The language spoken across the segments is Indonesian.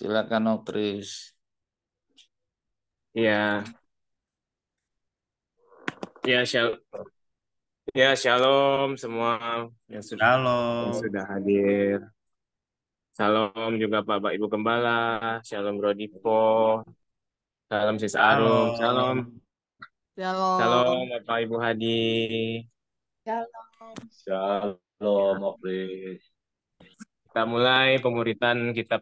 Silakan Oktris. Ya, shalom. Ya, shalom semua yang Shalom. sudah hadir. Shalom juga Bapak Ibu Gembala. Shalom Bro Dipo. Salam Sis Arum. Shalom. Shalom Shalom. Bapak Ibu Hadi. Shalom. Shalom Oktris. Kita mulai kita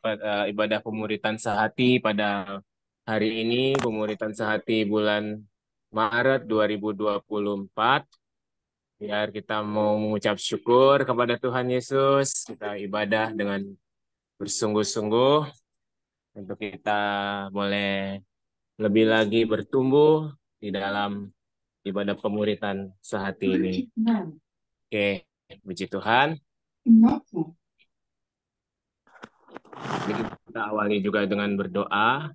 ibadah pemuritan sehati pada hari ini, pemuritan sehati bulan Maret 2024. Biar kita mau mengucap syukur kepada Tuhan Yesus, kita ibadah dengan bersungguh-sungguh untuk kita boleh lebih lagi bertumbuh di dalam ibadah pemuritan sehati ini. Oke, puji Tuhan. Jadi kita awali juga dengan berdoa.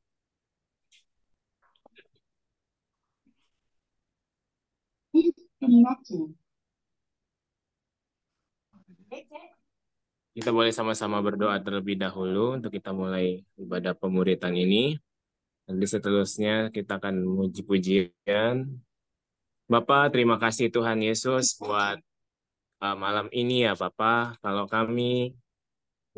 Kita boleh sama-sama berdoa terlebih dahulu untuk kita mulai ibadah pemuritan ini. Nanti seterusnya kita akan memuji pujian. Bapak, terima kasih Tuhan Yesus buat malam ini ya Bapak. Kalau kami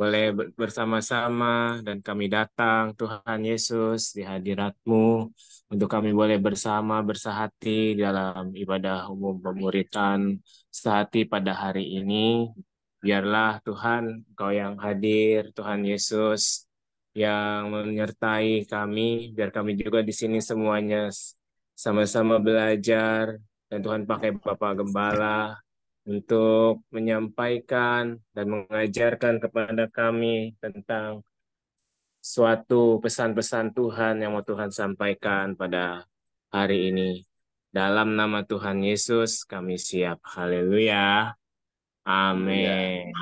boleh bersama-sama dan kami datang Tuhan Yesus di hadirat-Mu untuk kami boleh bersama bersahati dalam ibadah umum pemuritan sehati pada hari ini. Biarlah Tuhan Engkau yang hadir, Tuhan Yesus yang menyertai kami, biar kami juga di sini semuanya sama-sama belajar dan Tuhan pakai Bapak Gembala untuk menyampaikan dan mengajarkan kepada kami tentang suatu pesan-pesan Tuhan yang mau Tuhan sampaikan pada hari ini. Dalam nama Tuhan Yesus kami siap. Haleluya. Amin.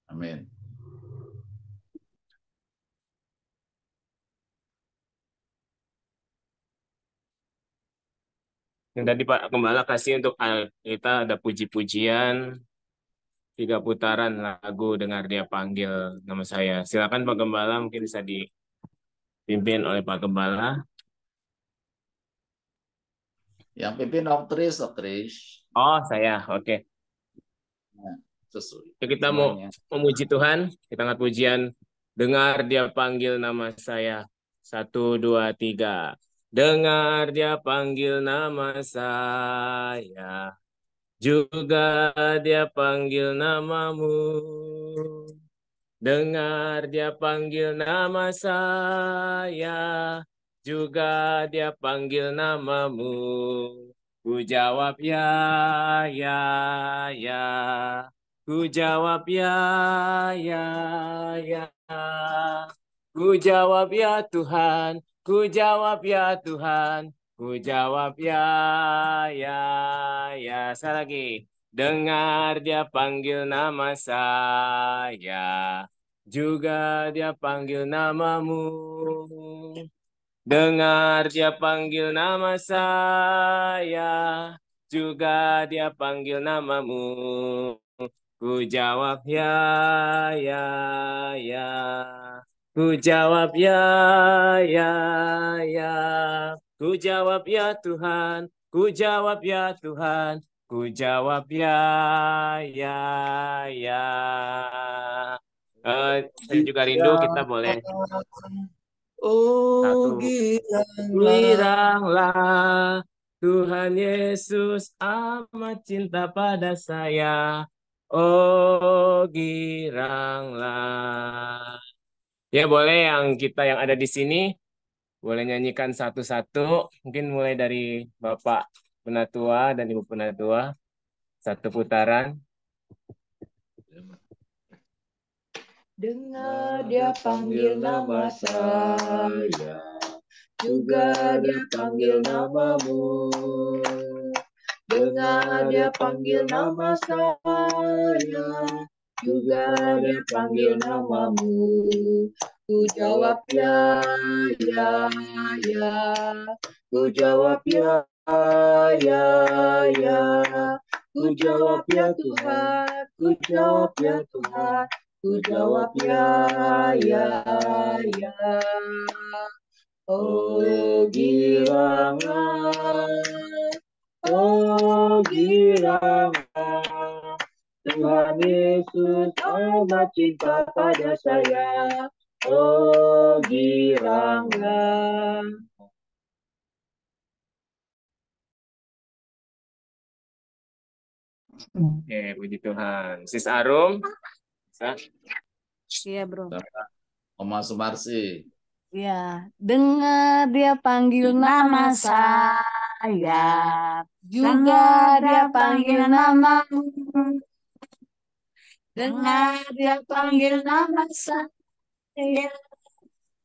Amin. Yang tadi Pak Gembala kasih untuk kita ada puji-pujian 3 putaran lagu Dengar Dia Panggil nama saya. Silakan Pak Gembala, mungkin bisa dipimpin oleh Pak Gembala. Yang pimpin Oktris. Oh, saya. Oke. Nah, Kita mau memuji Tuhan, kita angkat pujian. Dengar Dia panggil nama saya. 1, 2, 3. Dengar Dia panggil nama saya. Juga Dia panggil namamu. Dengar Dia panggil nama saya. Juga Dia panggil namamu. Ku jawab ya, ya, ya. Ku jawab ya, ya, ya. Ku jawab ya Tuhan, ku jawab ya Tuhan, ku jawab ya, ya, ya. Sekali lagi, dengar Dia panggil nama saya, juga Dia panggil namamu. Dengar Dia panggil nama saya, juga Dia panggil namamu. Ku jawab ya, ya, ya. Ku jawab ya, ya, ya. Ku jawab ya Tuhan, ku jawab ya Tuhan, ku jawab ya, ya, ya. Saya juga rindu kita boleh Oh, giranglah Tuhan Yesus amat cinta pada saya. Oh, giranglah. Ya, boleh yang ada di sini boleh nyanyikan satu-satu. Mungkin mulai dari Bapak Penatua dan Ibu Penatua. 1 putaran. Dengar Dia panggil nama saya, juga Dia panggil namamu. Dengar Dia panggil nama saya, juga Dia panggil namamu. Ku jawab ya, ya, ya. Ku jawab ya, ya, ya. Ku jawab ya Tuhan, ku jawab ya Tuhan. ku jawab ya, ya, ya. Oh giranglah, oh giranglah, Tuhan Yesus amat cinta pada saya. Oh giranglah. Oke, puji Tuhan. Sis Arum, bisa? Iya, bro. Oma Sumarsi. Ya, dengar dia panggil nama saya, juga dia panggil namamu. Dengar dia panggil nama saya,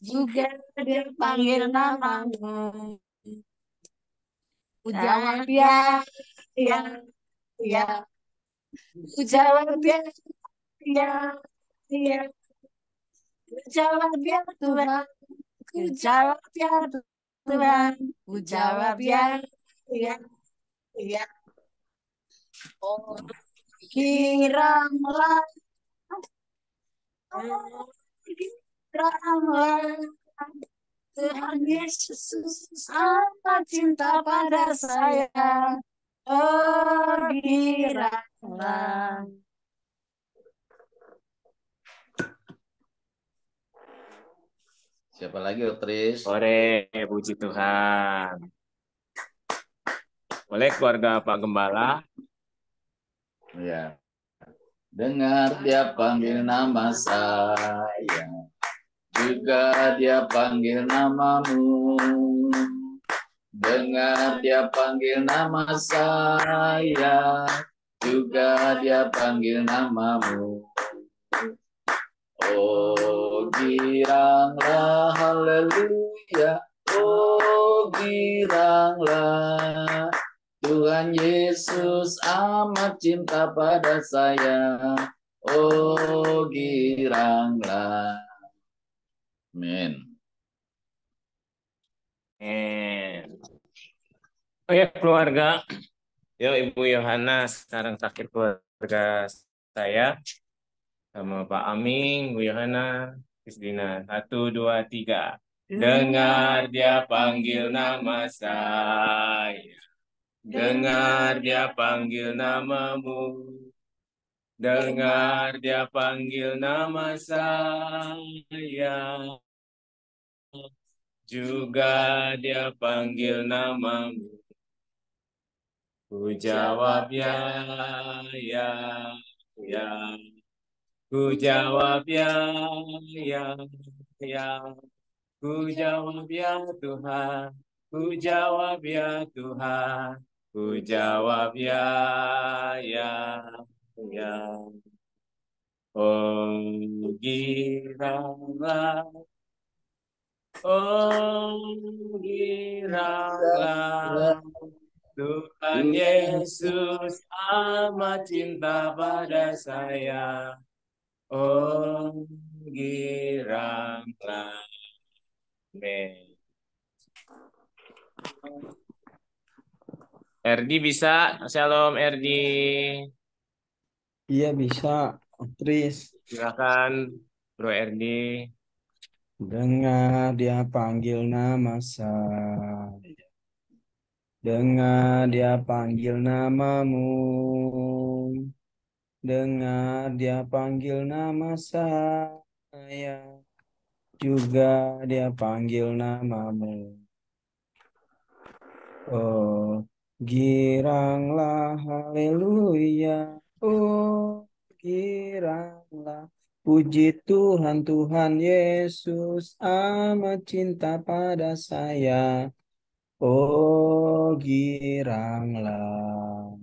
juga dia panggil namamu. Ku jawab ya, ya, ya. Ku jawab ya, ya, ya. Ku jawab ya Tuhan. Ku jawab ya Tuhan. Ku jawab ya, ya, ya. Oh, kiranglah, oh, kiranglah Tuhan Yesus amat cinta pada saya. Oh, kiranglah. Siapa lagi, Tris? Sore, puji Tuhan. Boleh keluarga Pak Gembala? Ya. Dengar dia panggil nama saya, juga dia panggil namamu. Dengar dia panggil nama saya, juga dia panggil namamu. Oh giranglah, haleluya. Oh giranglah, Tuhan Yesus amat cinta pada saya. Oh giranglah. Amin. Oh ya keluarga, yo Ibu Yohana sekarang terakhir keluarga saya sama Pak Aming, Bu Yohana, Kristina. 1, 2, 3. Dengar dia panggil nama saya. Dengar dia panggil namamu. Dengar dia panggil nama saya. Juga dia panggil namamu. Ku jawab ya, ya, ya. Ku jawab ya, ya, ya. Ku jawab ya Tuhan. Ku jawab ya Tuhan. Ku jawab ya, ya, ya. Oh giranglah, oh giranglah. Tuhan Yesus amat cinta pada saya. Oh giranglah. Amin. Erdi bisa? Shalom Erdi. Iya bisa, Tris. Silakan Bro Erdi. Dengar dia panggil nama saya. Dengar dia panggil namamu. Dengar dia panggil nama saya. Juga dia panggil namamu. Oh, giranglah, haleluya. Oh, giranglah. Puji Tuhan, Tuhan Yesus amat cinta pada saya. Oh, giranglah.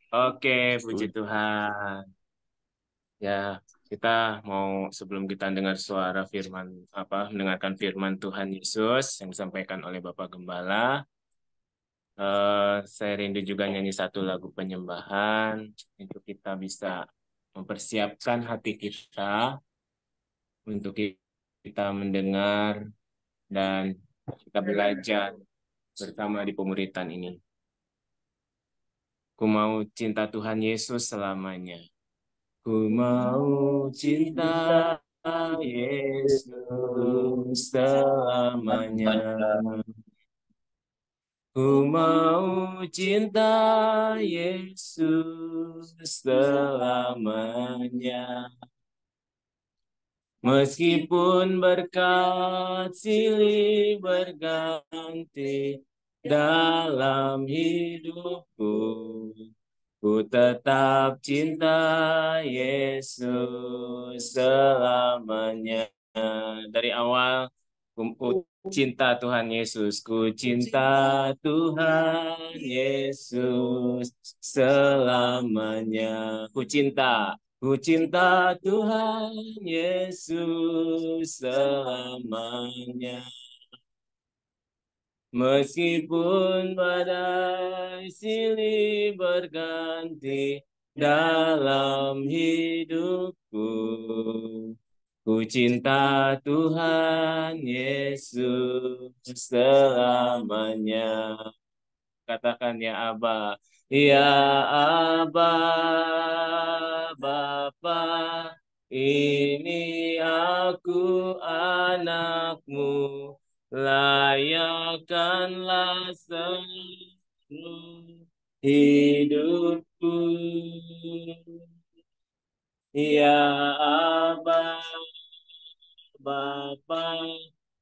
Oke, puji Tuhan. Ya, kita mau sebelum kita dengar suara firman mendengarkan firman Tuhan Yesus yang disampaikan oleh Bapak Gembala, saya rindu juga nyanyi satu lagu penyembahan untuk kita bisa mempersiapkan hati kita untuk kita mendengar dan kita belajar bersama di pemuritan ini. Ku mau cinta Tuhan Yesus selamanya. Ku mau cinta Yesus selamanya. Ku mau cinta Yesus selamanya. Meskipun berkat silih berganti dalam hidupku, ku tetap cinta Yesus selamanya. Dari awal, ku cinta Tuhan Yesus, ku cinta Tuhan Yesus selamanya. Ku cinta Tuhan Yesus selamanya. Meskipun badai silih berganti dalam hidupku, ku cinta Tuhan Yesus selamanya. Katakan ya Aba, ya Aba, Bapa, ini aku anakmu, layakkanlah seluruh hidupku. Ya Aba, Bapa,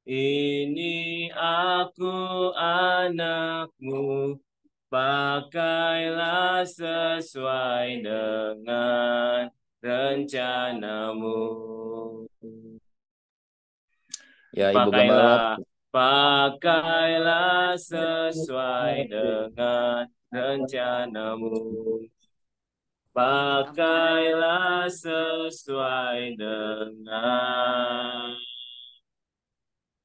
ini aku anakmu, pakailah sesuai dengan rencanamu. Ya, Ibu Gembala. Pakailah sesuai dengan rencanamu. Pakailah sesuai dengan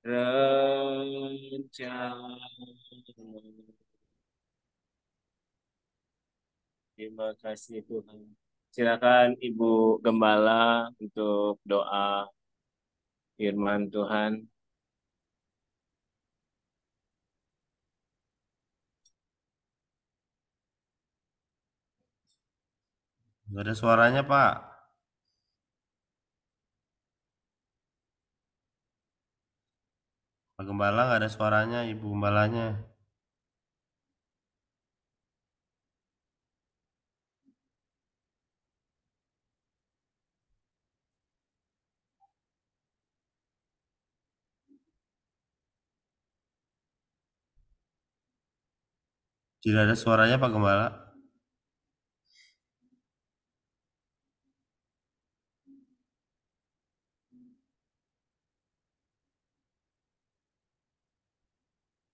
rencana. Terima kasih Tuhan. Silakan Ibu Gembala untuk doa firman Tuhan. Nggak ada suaranya, Pak. Pak Gembala nggak ada suaranya, Ibu Gembalanya. Tidak ada suaranya, Pak Gembala.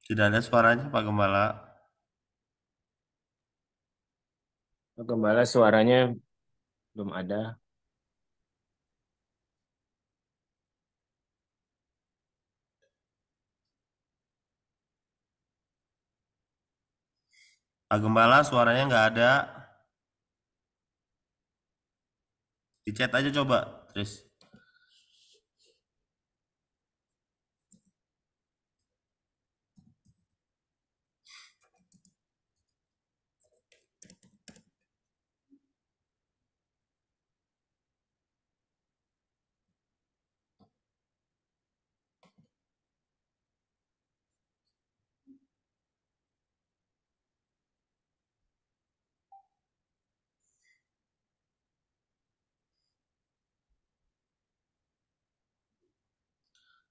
Tidak ada suaranya, Pak Gembala. Pak Gembala suaranya belum ada. Pak Gembala suaranya nggak ada. Di chat aja coba, Tris.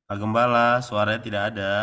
Pak Gembala, suaranya tidak ada.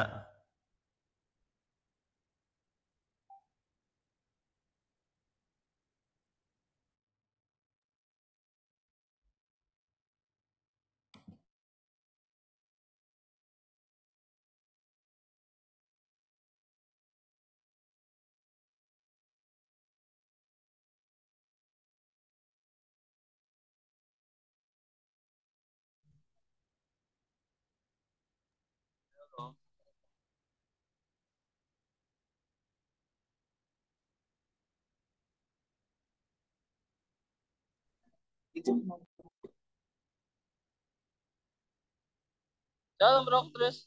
Shalom Bro Chris.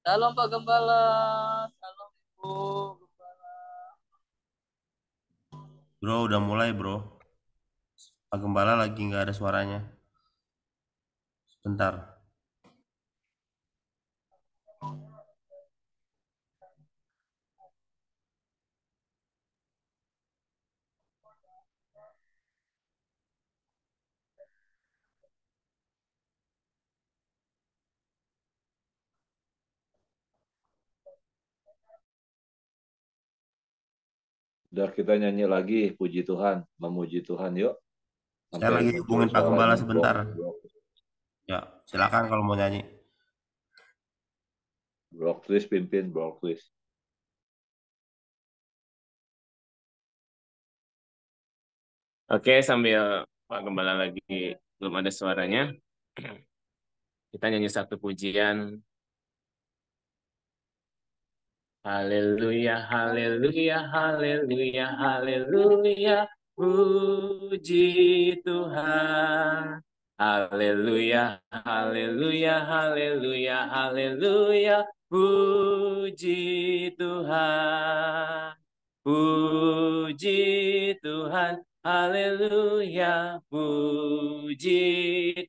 Shalom Pak Gembala. Shalom Ibu Gembala. Bro, udah mulai, bro. Pak Gembala lagi nggak ada suaranya. Sebentar. Udah kita nyanyi lagi, puji Tuhan, memuji Tuhan yuk. Saya Sampai lagi muncul hubungin Pak Gembala suaranya sebentar. blok Ya, silakan kalau mau nyanyi. twist, pimpin blok twist. Oke, sambil Pak Gembala lagi belum ada suaranya, kita nyanyi satu pujian. Haleluya, haleluya, haleluya, haleluya, puji Tuhan. Haleluya, haleluya, haleluya, haleluya, puji Tuhan. Puji Tuhan, haleluya, puji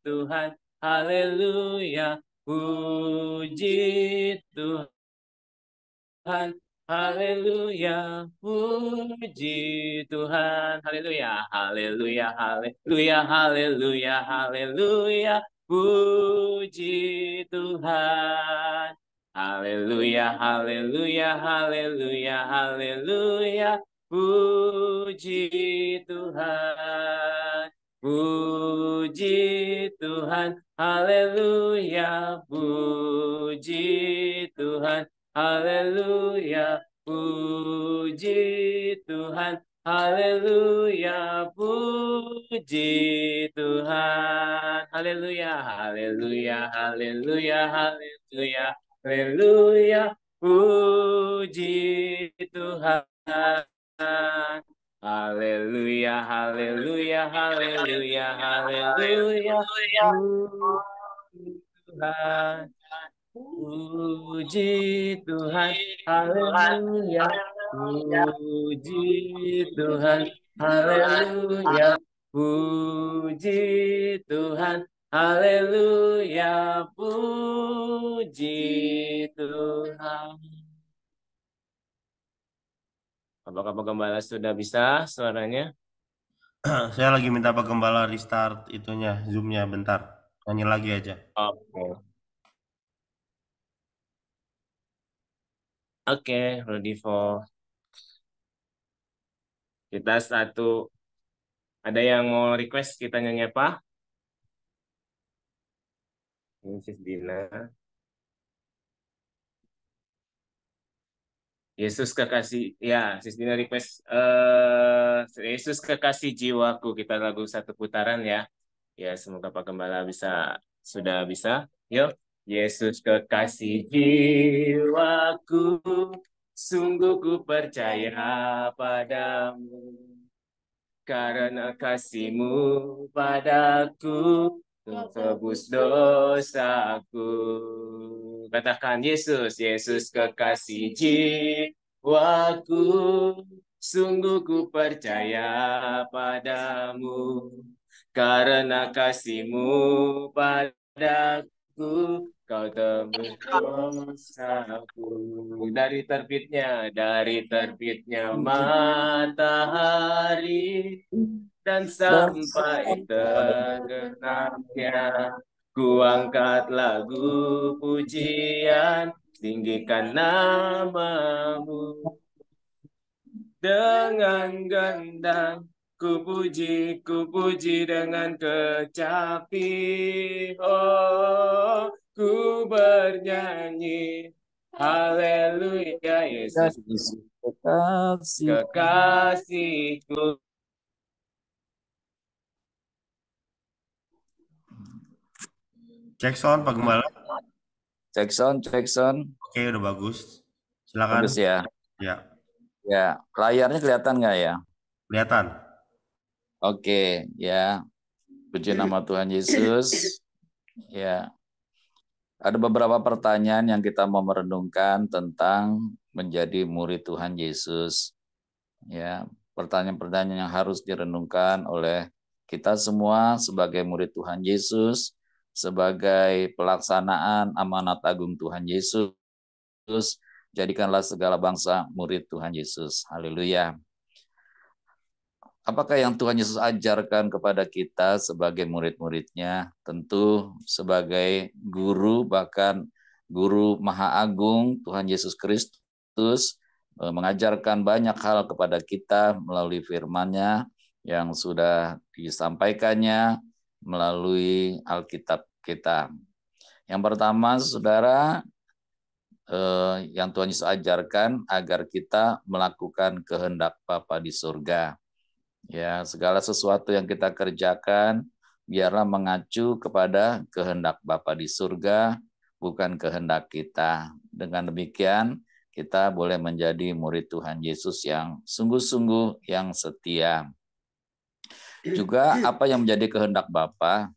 Tuhan, haleluya, puji Tuhan. Haleluya, puji Tuhan, haleluya, haleluya, haleluya, haleluya, haleluya, puji Tuhan. Haleluya, haleluya, haleluya, haleluya, puji Tuhan. Puji Tuhan, haleluya, puji Tuhan. Haleluya, puji Tuhan. Haleluya, puji Tuhan. Haleluya, haleluya, haleluya, haleluya, haleluya, puji Tuhan. Haleluya, haleluya, haleluya, haleluya, puji Tuhan. Puji Tuhan, haleluya. Puji Tuhan, haleluya. Puji Tuhan, haleluya. Puji Tuhan. Apakah Pak Gembala sudah bisa suaranya? Saya lagi minta Pak Gembala restart itunya, Zoom-nya bentar. Nyanyi lagi aja. Oke, ready for. Kita satu. Ada yang mau request kita nyanyi apa? Ini Sis Dina. Yesus kekasih, ya, Sis Dina request Yesus kekasih jiwaku, kita lagu satu putaran ya. Ya, semoga Pak Gembala sudah bisa. Yuk, Yesus kekasih jiwaku, sungguh ku percaya padamu, karena kasih-Mu padaku tebus dosaku. Katakan Yesus, Yesus kekasih jiwaku, sungguh ku percaya padamu, karena kasih-Mu padaku Kau tebus dosaku. Dari terbitnya matahari dan sampai terbenamnya, ku angkat lagu pujian, tinggikan nama-Mu. Dengan gendang ku puji dengan kecapi, oh ku bernyanyi, haleluya Yesus kekasihku. Cek sound Pak Gembala. Cek sound. Oke, udah bagus. Silakan. Bagus ya. Ya, Ya, layarnya kelihatan nggak ya? kelihatan. Oke, ya. Puji nama Tuhan Yesus. Ya. Ada beberapa pertanyaan yang kita mau merenungkan tentang menjadi murid Tuhan Yesus. Ya, pertanyaan-pertanyaan yang harus direnungkan oleh kita semua sebagai murid Tuhan Yesus, sebagai pelaksanaan amanat agung Tuhan Yesus, jadikanlah segala bangsa murid Tuhan Yesus. Haleluya. Apakah yang Tuhan Yesus ajarkan kepada kita sebagai murid-muridnya? Tentu sebagai guru, bahkan guru Maha Agung Tuhan Yesus Kristus mengajarkan banyak hal kepada kita melalui firman-Nya yang sudah disampaikannya melalui Alkitab kita. Yang pertama, saudara, yang Tuhan Yesus ajarkan agar kita melakukan kehendak Bapa di surga. Ya, segala sesuatu yang kita kerjakan biarlah mengacu kepada kehendak Bapa di surga, bukan kehendak kita. Dengan demikian, kita boleh menjadi murid Tuhan Yesus yang sungguh-sungguh yang setia. Juga apa yang menjadi kehendak Bapa,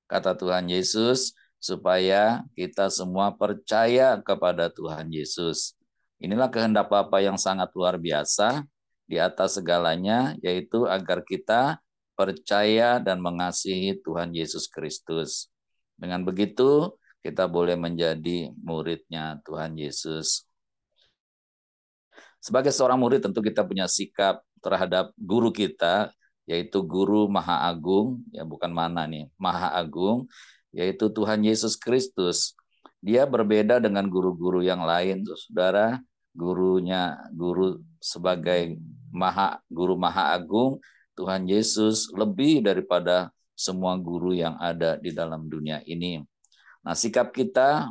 kata Tuhan Yesus, supaya kita semua percaya kepada Tuhan Yesus. Inilah kehendak Bapa yang sangat luar biasa, di atas segalanya, yaitu agar kita percaya dan mengasihi Tuhan Yesus Kristus. Dengan begitu, kita boleh menjadi muridnya Tuhan Yesus. Sebagai seorang murid, tentu kita punya sikap terhadap guru kita, yaitu guru Maha Agung, ya bukan mana nih, Maha Agung, yaitu Tuhan Yesus Kristus. Dia berbeda dengan guru-guru yang lain, saudara. Guru sebagai Guru Maha Agung, Tuhan Yesus lebih daripada semua guru yang ada di dalam dunia ini. Nah, sikap kita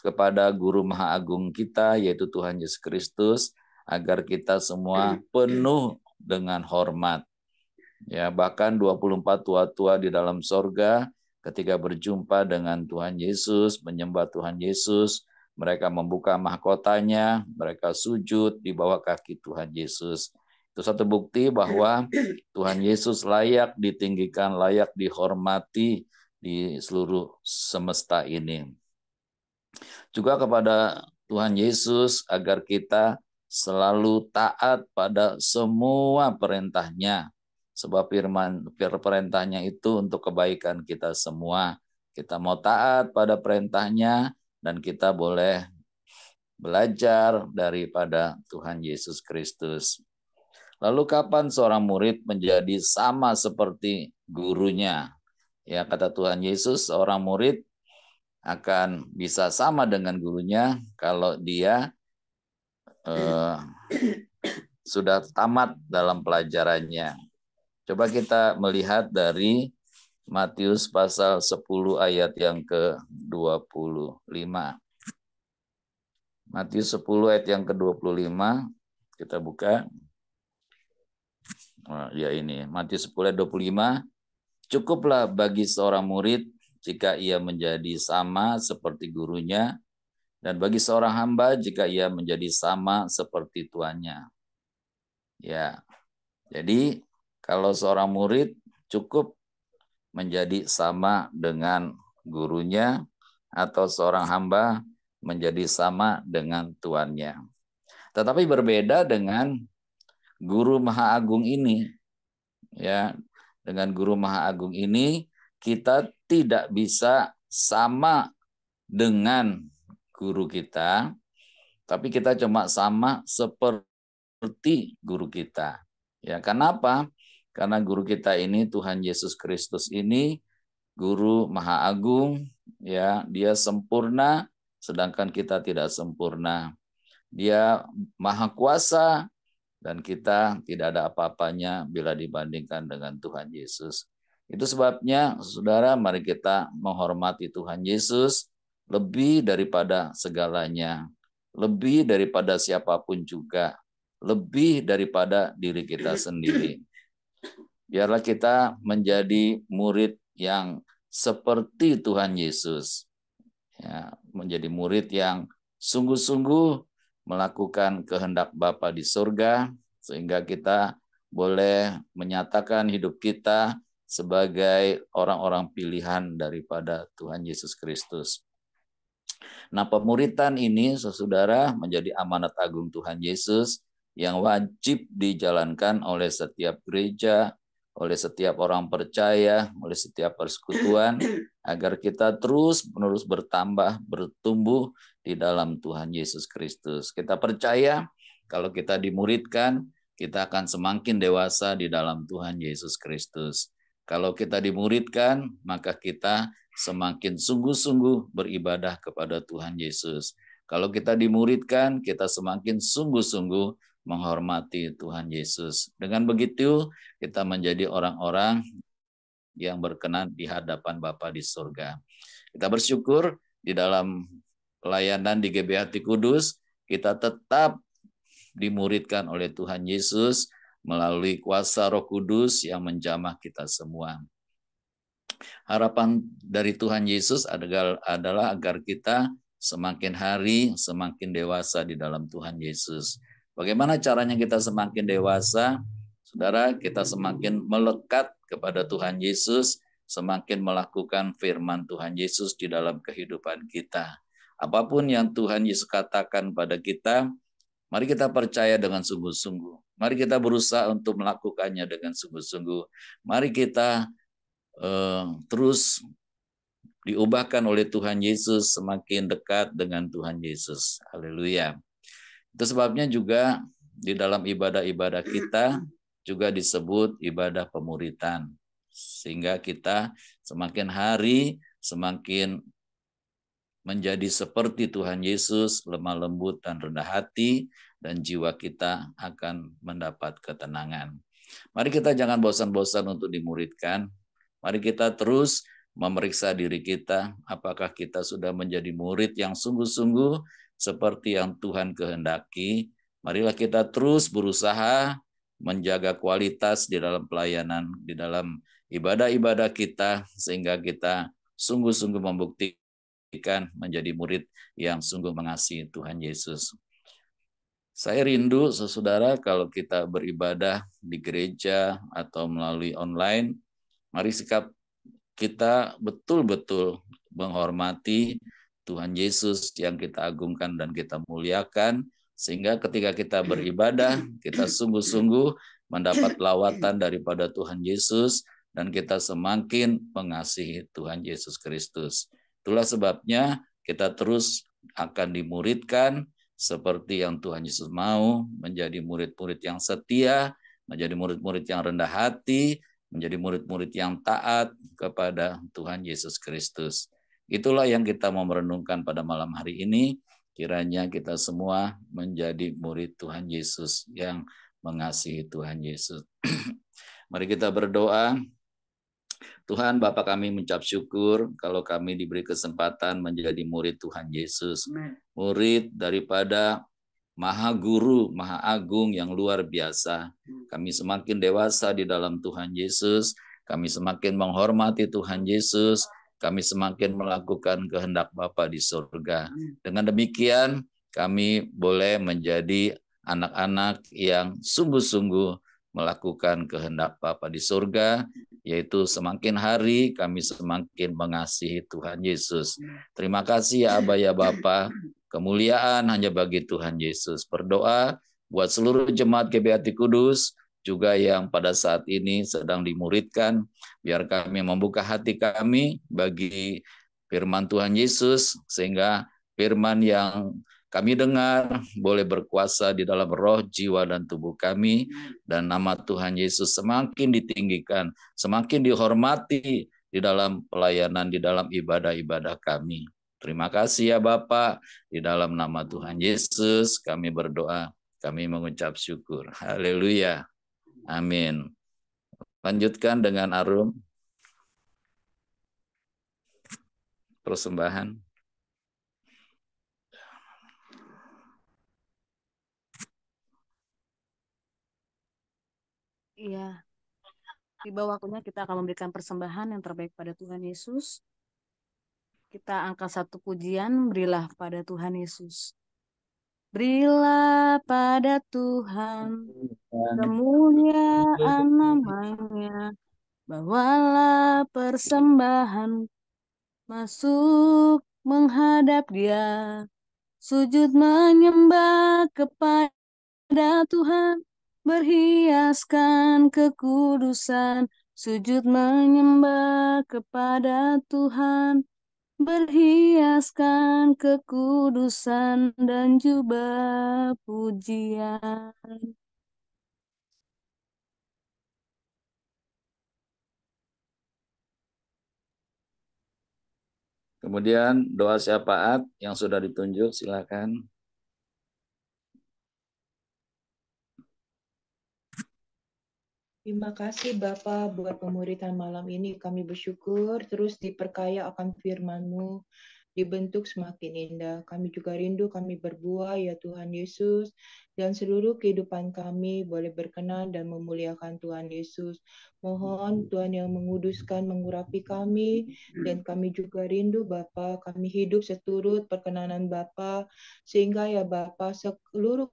kepada Guru Maha Agung kita, yaitu Tuhan Yesus Kristus, agar kita semua penuh dengan hormat. Ya, bahkan 24 tua-tua di dalam sorga ketika berjumpa dengan Tuhan Yesus, menyembah Tuhan Yesus, mereka membuka mahkotanya, mereka sujud di bawah kaki Tuhan Yesus. Itu satu bukti bahwa Tuhan Yesus layak ditinggikan, layak dihormati di seluruh semesta ini. Juga kepada Tuhan Yesus agar kita selalu taat pada semua perintahnya. Sebab perintahnya itu untuk kebaikan kita semua. Kita mau taat pada perintahnya, dan kita boleh belajar daripada Tuhan Yesus Kristus. Lalu kapan seorang murid menjadi sama seperti gurunya? Ya, kata Tuhan Yesus, seorang murid akan bisa sama dengan gurunya kalau dia sudah tamat dalam pelajarannya. Coba kita melihat dari Matius pasal 10 ayat yang ke-25. Matius 10 ayat yang ke-25, kita buka. Ya ini, Matius 10 ayat 25. Cukuplah bagi seorang murid jika ia menjadi sama seperti gurunya, dan bagi seorang hamba jika ia menjadi sama seperti tuannya. Ya, jadi kalau seorang murid cukup menjadi sama dengan gurunya, atau seorang hamba menjadi sama dengan tuannya. Tetapi berbeda dengan Guru Maha Agung ini. Ya, dengan Guru Maha Agung ini kita tidak bisa sama dengan guru kita, tapi kita cuma sama seperti guru kita. Ya, kenapa? Karena guru kita ini Tuhan Yesus Kristus ini Guru Maha Agung, ya, dia sempurna sedangkan kita tidak sempurna. Dia Maha Kuasa dan kita tidak ada apa-apanya bila dibandingkan dengan Tuhan Yesus. Itu sebabnya, saudara, mari kita menghormati Tuhan Yesus lebih daripada segalanya, lebih daripada siapapun juga, lebih daripada diri kita sendiri. Biarlah kita menjadi murid yang seperti Tuhan Yesus. Ya, menjadi murid yang sungguh-sungguh melakukan kehendak Bapa di surga, sehingga kita boleh menyatakan hidup kita sebagai orang-orang pilihan daripada Tuhan Yesus Kristus. Nah, pemuridan ini, saudara, menjadi amanat agung Tuhan Yesus yang wajib dijalankan oleh setiap gereja, oleh setiap orang percaya, oleh setiap persekutuan, agar kita terus-menerus bertambah, bertumbuh di dalam Tuhan Yesus Kristus. Kita percaya kalau kita dimuridkan, kita akan semakin dewasa di dalam Tuhan Yesus Kristus. Kalau kita dimuridkan, maka kita semakin sungguh-sungguh beribadah kepada Tuhan Yesus. Kalau kita dimuridkan, kita semakin sungguh-sungguh menghormati Tuhan Yesus. Dengan begitu, kita menjadi orang-orang yang berkenan di hadapan Bapa di surga. Kita bersyukur di dalam pelayanan di GBHT Kudus, kita tetap dimuridkan oleh Tuhan Yesus melalui kuasa Roh Kudus yang menjamah kita semua. Harapan dari Tuhan Yesus adalah agar kita semakin hari semakin dewasa di dalam Tuhan Yesus. Bagaimana caranya kita semakin dewasa? Saudara, kita semakin melekat kepada Tuhan Yesus, semakin melakukan firman Tuhan Yesus di dalam kehidupan kita. Apapun yang Tuhan Yesus katakan pada kita, mari kita percaya dengan sungguh-sungguh. Mari kita berusaha untuk melakukannya dengan sungguh-sungguh. Mari kita terus diubahkan oleh Tuhan Yesus, semakin dekat dengan Tuhan Yesus. Haleluya. Itu sebabnya juga di dalam ibadah-ibadah kita juga disebut ibadah pemuritan. Sehingga kita semakin hari semakin menjadi seperti Tuhan Yesus, lemah lembut dan rendah hati, dan jiwa kita akan mendapat ketenangan. Mari kita jangan bosan-bosan untuk dimuridkan. Mari kita terus memeriksa diri kita, apakah kita sudah menjadi murid yang sungguh-sungguh seperti yang Tuhan kehendaki. Marilah kita terus berusaha menjaga kualitas di dalam pelayanan, di dalam ibadah-ibadah kita, sehingga kita sungguh-sungguh membuktikan menjadi murid yang sungguh mengasihi Tuhan Yesus. Saya rindu, saudara, kalau kita beribadah di gereja atau melalui online, mari sikap kita betul-betul menghormati Tuhan Yesus yang kita agungkan dan kita muliakan, sehingga ketika kita beribadah, kita sungguh-sungguh mendapat lawatan daripada Tuhan Yesus, dan kita semakin mengasihi Tuhan Yesus Kristus. Itulah sebabnya kita terus akan dimuridkan seperti yang Tuhan Yesus mau, menjadi murid-murid yang setia, menjadi murid-murid yang rendah hati, menjadi murid-murid yang taat kepada Tuhan Yesus Kristus. Itulah yang kita mau merenungkan pada malam hari ini. Kiranya kita semua menjadi murid Tuhan Yesus yang mengasihi Tuhan Yesus. Mari kita berdoa. Tuhan, Bapa, kami mengucap syukur kalau kami diberi kesempatan menjadi murid Tuhan Yesus. Murid daripada Maha Guru, Maha Agung yang luar biasa. Kami semakin dewasa di dalam Tuhan Yesus. Kami semakin menghormati Tuhan Yesus. Kami semakin melakukan kehendak Bapa di surga. Dengan demikian, kami boleh menjadi anak-anak yang sungguh-sungguh melakukan kehendak Bapa di surga, yaitu semakin hari kami semakin mengasihi Tuhan Yesus. Terima kasih ya Aba ya Bapa. Kemuliaan hanya bagi Tuhan Yesus. Berdoa buat seluruh jemaat GBHT Kudus, juga yang pada saat ini sedang dimuridkan, biar kami membuka hati kami bagi firman Tuhan Yesus, sehingga firman yang kami dengar boleh berkuasa di dalam roh, jiwa, dan tubuh kami, dan nama Tuhan Yesus semakin ditinggikan, semakin dihormati di dalam pelayanan, di dalam ibadah-ibadah kami. Terima kasih ya Bapa, di dalam nama Tuhan Yesus kami berdoa, kami mengucap syukur. Haleluya. Amin. Lanjutkan dengan Arum. Persembahan. Iya. Tiba waktunya kita akan memberikan persembahan yang terbaik pada Tuhan Yesus. Kita angkat satu pujian, berilah pada Tuhan Yesus. Berilah pada Tuhan kemuliaan namanya. Bawalah persembahan masuk menghadap Dia. Sujud menyembah kepada Tuhan. berhiaskan kekudusan, sujud menyembah kepada Tuhan, berhiaskan kekudusan dan jubah pujian. Kemudian doa syafaat yang sudah ditunjuk, silakan. Terima kasih Bapak buat pemuritan malam ini. Kami bersyukur terus diperkaya akan firman-Mu, dibentuk semakin indah. Kami juga rindu kami berbuah ya Tuhan Yesus, dan seluruh kehidupan kami boleh berkenan dan memuliakan Tuhan Yesus. Mohon Tuhan yang menguduskan, mengurapi kami, dan kami juga rindu Bapa, kami hidup seturut perkenanan Bapa, sehingga ya Bapa seluruh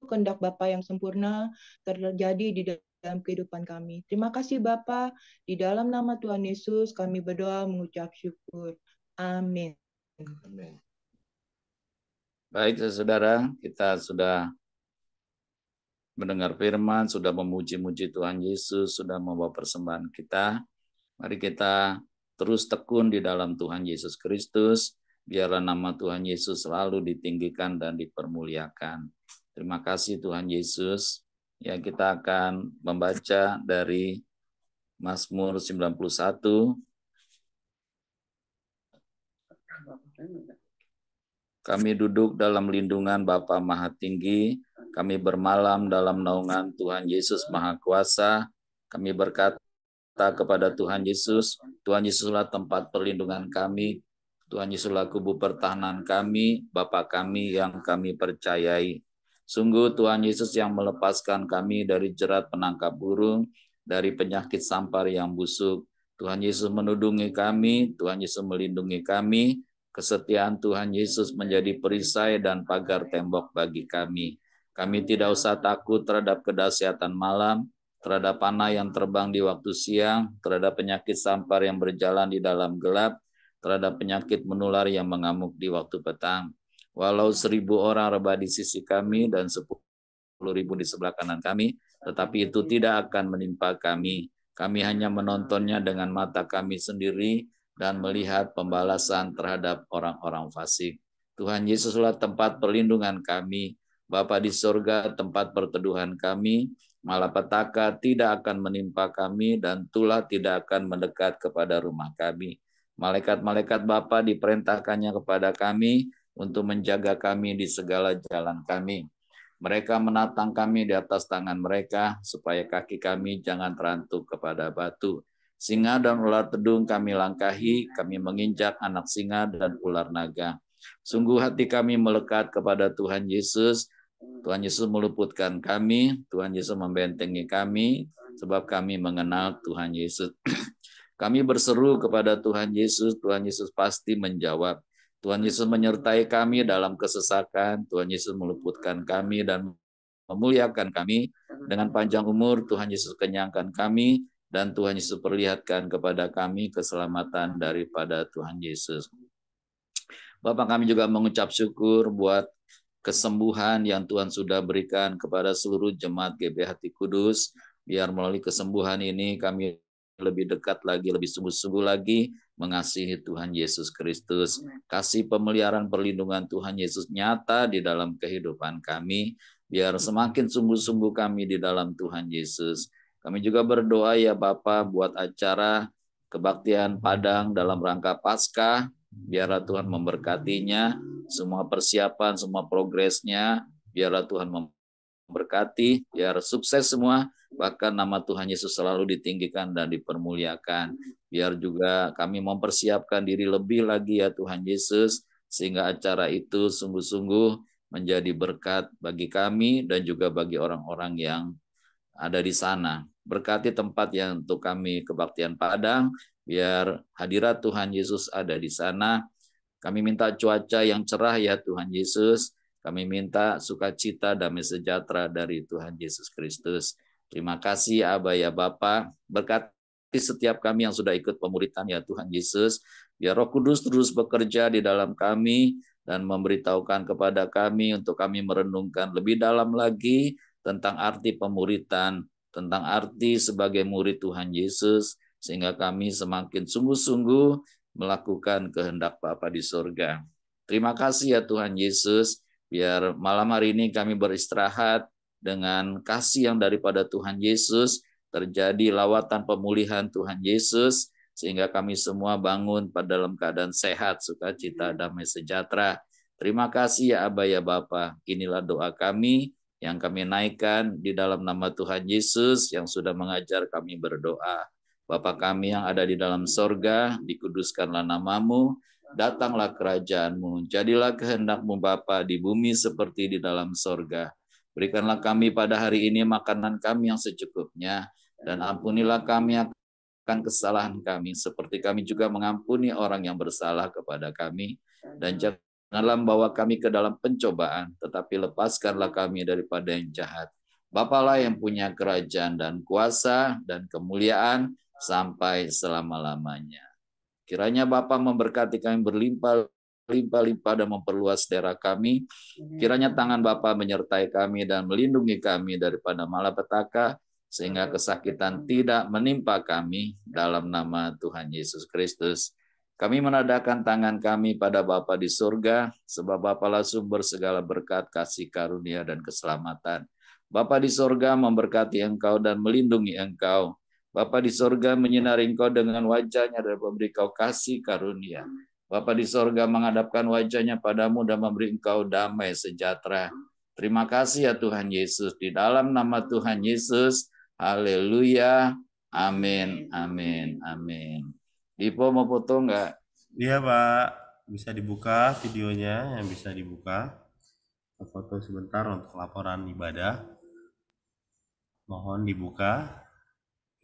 kehendak Bapa yang sempurna terjadi di dalam kehidupan kami. Terima kasih Bapa, di dalam nama Tuhan Yesus kami berdoa mengucap syukur. Amin. Amin. Baik, saudara, kita sudah mendengar firman, sudah memuji-muji Tuhan Yesus, sudah membawa persembahan kita. Mari kita terus tekun di dalam Tuhan Yesus Kristus. Biarlah nama Tuhan Yesus selalu ditinggikan dan dipermuliakan. Terima kasih Tuhan Yesus. Ya, kita akan membaca dari Mazmur 91. Kami duduk dalam lindungan Bapa Maha Tinggi. Kami bermalam dalam naungan Tuhan Yesus Maha Kuasa. Kami berkata kepada Tuhan Yesus, Tuhan Yesuslah tempat perlindungan kami. Tuhan Yesuslah kubu pertahanan kami, Bapa kami yang kami percayai. Sungguh Tuhan Yesus yang melepaskan kami dari jerat penangkap burung, dari penyakit sampar yang busuk. Tuhan Yesus menudungi kami, Tuhan Yesus melindungi kami. Kesetiaan Tuhan Yesus menjadi perisai dan pagar tembok bagi kami. Kami tidak usah takut terhadap kedahsyatan malam, terhadap panah yang terbang di waktu siang, terhadap penyakit sampar yang berjalan di dalam gelap, terhadap penyakit menular yang mengamuk di waktu petang. Walau 1.000 orang rebah di sisi kami dan 10.000 di sebelah kanan kami, tetapi itu tidak akan menimpa kami. Kami hanya menontonnya dengan mata kami sendiri dan melihat pembalasan terhadap orang-orang fasik. Tuhan Yesuslah tempat perlindungan kami. Bapa di sorga tempat perteduhan kami. Malapetaka tidak akan menimpa kami dan tulah tidak akan mendekat kepada rumah kami. Malaikat-malaikat Bapa diperintahkannya kepada kami untuk menjaga kami di segala jalan kami. Mereka menatang kami di atas tangan mereka, supaya kaki kami jangan terantuk kepada batu. Singa dan ular tedung kami langkahi, kami menginjak anak singa dan ular naga. Sungguh hati kami melekat kepada Tuhan Yesus. Tuhan Yesus meluputkan kami, Tuhan Yesus membentengi kami, sebab kami mengenal Tuhan Yesus. Kami berseru kepada Tuhan Yesus pasti menjawab. Tuhan Yesus menyertai kami dalam kesesakan, Tuhan Yesus meluputkan kami dan memuliakan kami. Dengan panjang umur, Tuhan Yesus kenyangkan kami, dan Tuhan Yesus perlihatkan kepada kami keselamatan daripada Tuhan Yesus. Bapak, kami juga mengucap syukur buat kesembuhan yang Tuhan sudah berikan kepada seluruh jemaat GBHT Kudus. Biar melalui kesembuhan ini kami lebih dekat lagi, lebih sungguh-sungguh lagi mengasihi Tuhan Yesus Kristus. Kasih pemeliharaan perlindungan Tuhan Yesus nyata di dalam kehidupan kami. Biar semakin sungguh-sungguh kami di dalam Tuhan Yesus. Kami juga berdoa ya Bapa buat acara kebaktian Padang dalam rangka Paskah. Biarlah Tuhan memberkatinya, semua persiapan, semua progresnya. Biarlah Tuhan memberkati, biar sukses semua. Bahkan nama Tuhan Yesus selalu ditinggikan dan dipermuliakan. Biar juga kami mempersiapkan diri lebih lagi ya Tuhan Yesus, sehingga acara itu sungguh-sungguh menjadi berkat bagi kami dan juga bagi orang-orang yang ada di sana. Berkati tempat yang untuk kami kebaktian Padang, biar hadirat Tuhan Yesus ada di sana. Kami minta cuaca yang cerah ya Tuhan Yesus. Kami minta sukacita damai sejahtera dari Tuhan Yesus Kristus. Terima kasih Aba ya Bapa. Berkati setiap kami yang sudah ikut pemuritan ya Tuhan Yesus. Biar Roh Kudus terus bekerja di dalam kami dan memberitahukan kepada kami untuk kami merenungkan lebih dalam lagi tentang arti pemuritan, tentang arti sebagai murid Tuhan Yesus, sehingga kami semakin sungguh-sungguh melakukan kehendak Bapa di surga. Terima kasih ya Tuhan Yesus, biar malam hari ini kami beristirahat dengan kasih yang daripada Tuhan Yesus, terjadi lawatan pemulihan Tuhan Yesus, sehingga kami semua bangun pada dalam keadaan sehat, sukacita, damai sejahtera. Terima kasih ya Aba ya Bapa. Inilah doa kami yang kami naikkan di dalam nama Tuhan Yesus yang sudah mengajar kami berdoa. Bapa kami yang ada di dalam sorga, dikuduskanlah namamu, datanglah kerajaanmu, jadilah kehendak-Mu Bapa di bumi seperti di dalam sorga. Berikanlah kami pada hari ini makanan kami yang secukupnya, dan ampunilah kami akan kesalahan kami, seperti kami juga mengampuni orang yang bersalah kepada kami. Dan janganlah membawa kami ke dalam pencobaan, tetapi lepaskanlah kami daripada yang jahat. Bapalah yang punya kerajaan dan kuasa dan kemuliaan sampai selama-lamanya. Kiranya Bapa memberkati kami berlimpah-limpah dan memperluas daerah kami. Kiranya tangan Bapa menyertai kami dan melindungi kami daripada malapetaka, sehingga kesakitan tidak menimpa kami dalam nama Tuhan Yesus Kristus. Kami menadahkan tangan kami pada Bapa di surga, sebab Bapalah sumber segala berkat, kasih karunia, dan keselamatan. Bapa di surga memberkati engkau dan melindungi engkau. Bapa di surga menyinari engkau dengan wajahnya dan memberi engkau kasih karunia. Bapa di surga menghadapkan wajahnya padamu dan memberi engkau damai sejahtera. Terima kasih ya Tuhan Yesus. Di dalam nama Tuhan Yesus, haleluya, amin, amin, amin. Dipo mau foto enggak? Iya Pak, bisa dibuka videonya, yang bisa dibuka. Foto sebentar untuk laporan ibadah. Mohon dibuka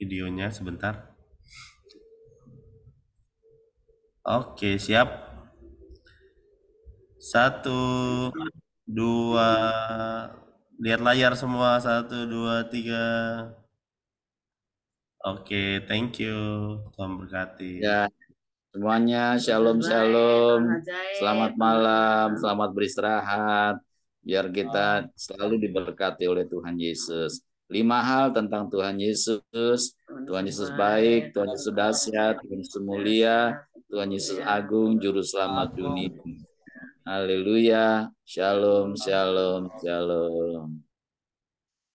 videonya sebentar. Oke, siap. 1, 2, lihat layar semua. 1, 2, 3. Oke, thank you. Tuhan berkati. Ya, semuanya shalom, shalom. Selamat malam, selamat beristirahat. Biar kita selalu diberkati oleh Tuhan Yesus. 5 hal tentang Tuhan Yesus. Tuhan Yesus baik, Tuhan Yesus dahsyat, Tuhan Yesus mulia, Tuhan Yesus agung, juru selamat dunia. Haleluya. Shalom, shalom, shalom.